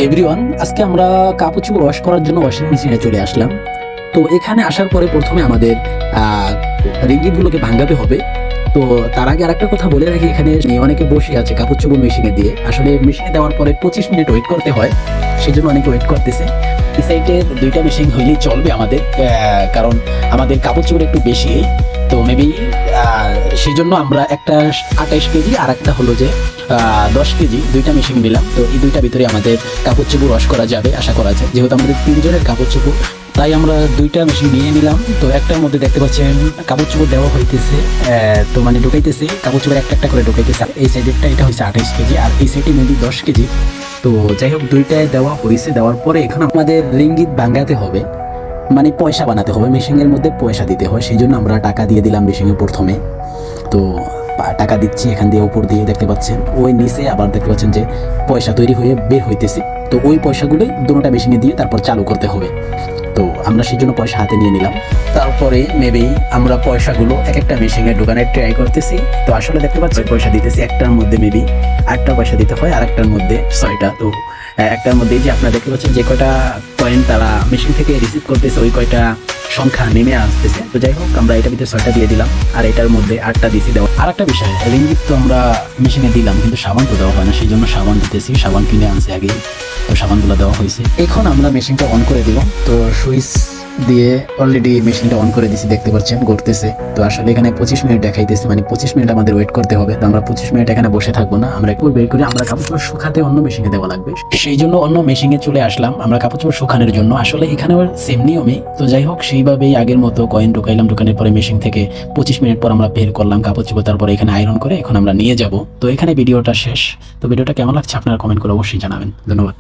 Everyone, আজকে আমরা কাপড় চোপড় ওয়াশ করার জন্য ওয়াশিং মেশিনে চলে আসলাম। তো এখানে আসার পরে প্রথমে আমাদের রিঙ্গিটগুলোকে ভাঙাতে হবে। তো তার আগে আরেকটা কথা বলে রাখি, এখানে অনেকে বসে আছে কাপড় চোপড় মেশিনে দিয়ে। আসলে মেশিনে দেওয়ার পরে 25 মিনিট ওয়েট করতে হয়, সেই জন্য অনেকে ওয়েট করতেছে। এই সাইডের দুইটা মেশিন হইলেই চলবে আমাদের, কারণ আমাদের কাপড় চোপড় একটু বেশি। তো মেবি সেই জন্য আমরা একটা 28 কেজি আর একটা হলো যে 10 কেজি দুইটা মেশিন নিলাম। তো এই দুইটা ভিতরে আমাদের কাপড় চোপড় ওয়াশ করা যাবে আশা করা যায়, যেহেতু আমাদের 3 জনের কাপড় চোপড়, তাই আমরা দুইটা মেশিন নিয়ে নিলাম। তো একটার মধ্যে দেখতে পাচ্ছেন কাপড় চোপড় দেওয়া হইতেছে, তো মানে ঢুকাইতেছে কাপড় চোপড় একটা করে ঢুকাইতেছে। এই সাইডেরটা এটা হচ্ছে 28 কেজি আর এই সাইডে মেবি 10 কেজি। তো যাই হোক, দুইটায় দেওয়া হয়েছে। দেওয়ার পরে এখন আমাদের রিঙ্গিত ভাঙাতে হবে, মানে পয়সা বানাতে হবে, মেশিনের মধ্যে পয়সা দিতে হয়। সেই জন্য আমরা টাকা দিয়ে দিলাম মেশিনে প্রথমে। তো টাকা দিচ্ছি এখান দিয়ে, উপর দিয়ে দেখতে পাচ্ছেন ওই নিচে আবার দেখতে পাচ্ছেন যে পয়সা তৈরি হয়ে বের হইতেছে। তো ওই পয়সাগুলোই দুটোটা মেশিনে দিয়ে তারপর চালু করতে হবে। তো আমরা সেই জন্য পয়সা হাতে নিয়ে নিলাম। তারপরে মেবি আমরা পয়সাগুলো এক একটা মেশিনে ঢোকানোর ট্রাই করতেছি। তো আসলে দেখতে পাচ্ছি পয়সা দিতেছি, একটার মধ্যে মেবি 8টা পয়সা দিতে হয়, আর একটার মধ্যে 6টা। তো একটার মধ্যে যে আপনারা দেখতে পাচ্ছেন যে কয়টা কয়েন তারা মেশিন থেকে রিসিভ করতেছে, ওই কয়টা সংখ্যা নেমে আসতেছে। তো যাই হোক, আমরা এটার ভিতরে 6টা দিয়ে দিলাম আর এটার মধ্যে 8টা দিয়েছি দেওয়া। আর একটা বিষয়, রিঙ্গিত তো আমরা মেশিনে দিলাম, কিন্তু সাবান তো দেওয়া হয় না, সেই জন্য সাবান দিতেছি। সাবান কিনে আনছে আগে, তো সাবানগুলো দেওয়া হয়েছে। এখন আমরা মেশিনটা অন করে দিব। তো সুইচ দিয়ে অলরেডি মেশিনটা অন করে দিছি, দেখতে পাচ্ছেন ঘুরতেছে। তো আসলে এখানে 25 মিনিট দেখাইতেছে, মানে 25 মিনিট আমাদের ওয়েট করতে হবে। তো আমরা 25 মিনিট এখানে বসে থাকবো না, আমরা একটু বের করে আমরা কাপড় চোপড় শুকাতে অন্য মেশিনে দেওয়া লাগবে। সেই জন্য অন্য মেশিনে চলে আসলাম আমরা কাপড় চোপড় শুকানোর জন্য। আসলে এখানে সেম নিয়মে। তো যাই হোক, সেইভাবেই আগের মতো কয়েন ঢুকাইলাম, ঢুকানোর পরে মেশিন থেকে 25 মিনিট পর আমরা বের করলাম কাপড় চোপড়, তারপরে এখানে আয়রন করে এখন আমরা নিয়ে যাব। তো এখানে ভিডিওটা শেষ। তো ভিডিওটা কেমন লাগছে আপনারা কমেন্ট করে অবশ্যই জানাবেন। ধন্যবাদ।